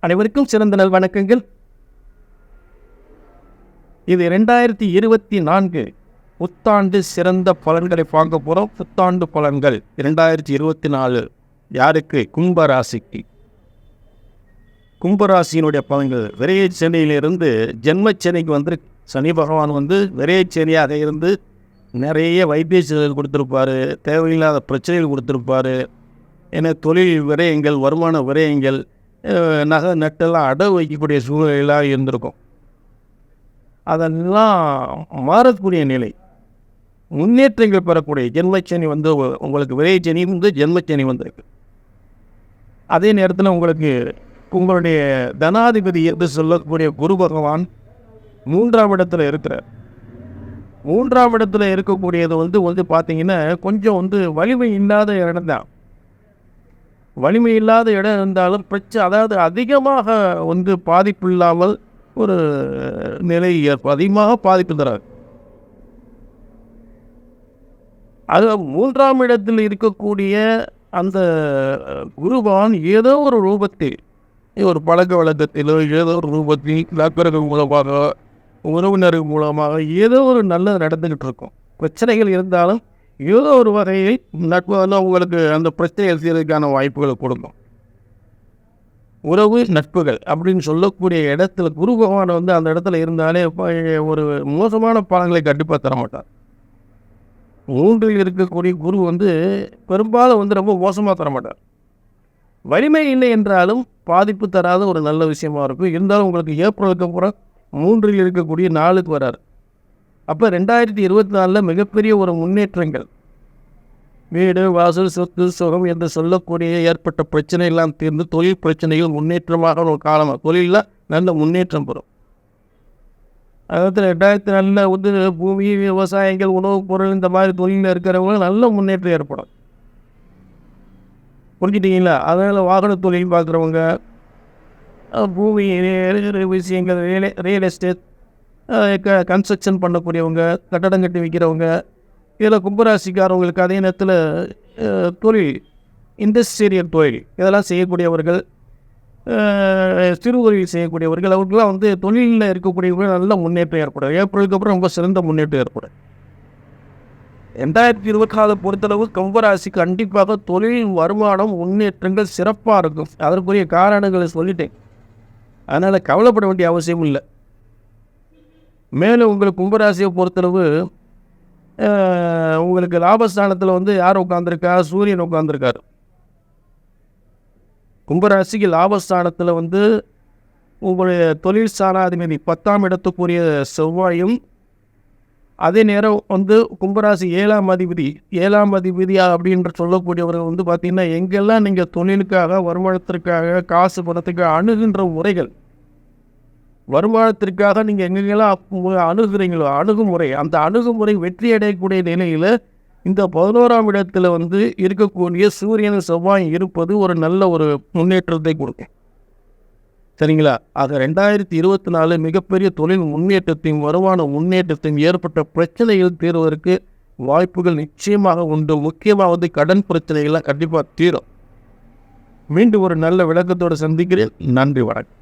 அனைவருக்கும் சிறந்த நல் வணக்கங்கள். இது 2024 புத்தாண்டு சிறந்த பலன்களை பார்க்க போகிறோம். புத்தாண்டு பலன்கள் 2024 யாருக்கு? கும்பராசிக்கு. கும்பராசியினுடைய பலன்கள் விரைய சனியிலிருந்து ஜென்மச்சனிக்கு வந்து சனி பகவான் வந்து விரைய சனியாக இருந்து நிறைய வைத்திய செலவுகள் கொடுத்துருப்பாரு, தேவையில்லாத பிரச்சனைகள் கொடுத்துருப்பாரு. ஏன்னா தொழில் விரயங்கள், வருமான விரயங்கள், நகை நட்டெல்லாம் அடவு வைக்கக்கூடிய சூழ்நிலையெல்லாம் இருந்திருக்கும். அதெல்லாம் மாறக்கூடிய நிலை, முன்னேற்றங்கள் பெறக்கூடிய ஜென்மச்சனி வந்து உங்களுக்கு விரைச்சனி வந்து ஜென்மச்சனி வந்திருக்கு. அதே நேரத்தில் உங்களுக்கு உங்களுடைய தனாதிபதி என்று சொல்லக்கூடிய குரு பகவான் 3ஆம் இடத்துல இருக்கிறார். 3ஆம் இடத்துல இருக்கக்கூடியது வந்து பார்த்தீங்கன்னா கொஞ்சம் வலிமை இல்லாத இடம் தான். வலிமை இல்லாத இடம் இருந்தாலும் பிரச்சனை, அதாவது அதிகமாக பாதிப்பு இல்லாமல் ஒரு நிலை ஏற்படும். அதிகமாக பாதிப்பு தராது. அது 3ஆம் இடத்தில் இருக்கக்கூடிய அந்த குருவான் ஏதோ ஒரு ரூபத்தில், ஒரு பழக்க வழக்கத்திலோ ஏதோ ஒரு ரூபத்தில், நண்பர்கள் மூலமாக, உறவினர்கள் மூலமாக ஏதோ ஒரு நல்லது நடந்துக்கிட்டு இருக்கும். பிரச்சனைகள் இருந்தாலும் ஏதோ ஒரு வகையில் நட்பு உங்களுக்கு அந்த பிரச்சனைகள் செய்வதற்கான வாய்ப்புகளை கொடுக்கும். உறவு நட்புகள் அப்படின்னு சொல்லக்கூடிய இடத்துல குரு பகவான் அந்த இடத்துல இருந்தாலே ஒரு மோசமான பலன்களை கண்டிப்பாக தர மாட்டார். 3இல் இருக்கக்கூடிய குரு பெரும்பாலும் ரொம்ப மோசமாக தர மாட்டார். வலிமை இல்லை என்றாலும் பாதிப்பு தராத ஒரு நல்ல விஷயமா இருக்கும். இருந்தாலும் உங்களுக்கு ஏப்ரலுக்கு அப்புறம் 3இல் இருக்கக்கூடிய 4க்கு வராரு. அப்போ 2024 மிகப்பெரிய ஒரு முன்னேற்றங்கள், வீடு வாசல் சொத்து சுகம் என்று சொல்லக்கூடிய ஏற்பட்ட பிரச்சனை எல்லாம் தீர்ந்து தொழில் பிரச்சனைகள் முன்னேற்றமாக ஒரு காலமாக தொழிலில் நல்ல முன்னேற்றம் பெறும். அதாவது 2024 பூமி, விவசாயிகள், உணவுப் பொருள் இந்த மாதிரி தொழிலில் இருக்கிறவங்க நல்ல முன்னேற்றம் ஏற்படும். புரிஞ்சுட்டிங்களா? அதனால் வாகன தொழில் பார்க்குறவங்க, பூமி விஷயங்கள், ரியல் எஸ்டேட், கன்ஸ்ட்ரக்ஷன் பண்ணக்கூடியவங்க, கட்டடம் கட்டி வைக்கிறவங்க, இதில் கும்பராசிக்காரவங்களுக்கு அதே நேரத்தில் தொழில், இண்டஸ்ட்ரியல் தொழில் இதெல்லாம் செய்யக்கூடியவர்கள், சிறு தொழில் செய்யக்கூடியவர்கள், அவர்களுக்கெல்லாம் தொழிலில் இருக்கக்கூடியவர்கள் நல்ல முன்னேற்றம் ஏற்படும். ஏப்ரலுக்கு அப்புறம் ரொம்ப சிறந்த முன்னேற்றம் ஏற்படும். 2024 பொறுத்தளவு கும்பராசி கண்டிப்பாக தொழில் வருமானம் முன்னேற்றங்கள் சிறப்பாக இருக்கும். அதற்குரிய காரணங்களை சொல்லிட்டேன், அதனால் கவலைப்பட வேண்டிய அவசியம் இல்லை. மேலும் உங்களுக்கு கும்பராசியை பொறுத்தளவு உங்களுக்கு லாபஸ்தானத்தில் யார் உட்காந்துருக்கா? சூரியன் உட்காந்துருக்காரு. கும்பராசிக்கு லாபஸ்தானத்தில் உங்களுடைய தொழில் ஸ்தானாதிபதி 10ஆம் இடத்துக்குரிய செவ்வாயும், அதே நேரம் கும்பராசி 7ஆம் அதிபதி அப்படின்ற சொல்லக்கூடியவர்கள் பார்த்திங்கன்னா எங்கெல்லாம் நீங்கள் தொழிலுக்காக, வருமானத்திற்காக, காசு பணத்துக்காக அணுகின்ற முறைகள், வருமானத்திற்காக நீங்கள் எங்கெங்கெல்லாம் அணுகுறீங்களோ அணுகுமுறை, அந்த அணுகுமுறை வெற்றி அடையக்கூடிய நிலையில் இந்த 11ஆம் இடத்துல இருக்கக்கூடிய சூரியன் செவ்வாய் இருப்பது ஒரு நல்ல ஒரு முன்னேற்றத்தை கொடுக்கும். சரிங்களா? ஆக 2024 மிகப்பெரிய தொழில் முன்னேற்றத்தையும் வருமான முன்னேற்றத்தையும், ஏற்பட்ட பிரச்சனைகள் தீர்வதற்கு வாய்ப்புகள் நிச்சயமாக உண்டு. முக்கியமாக கடன் பிரச்சனைகள்லாம் கண்டிப்பாக தீரும். மீண்டும் ஒரு நல்ல விளக்கத்தோடு சந்திக்கிறேன். நன்றி, வணக்கம்.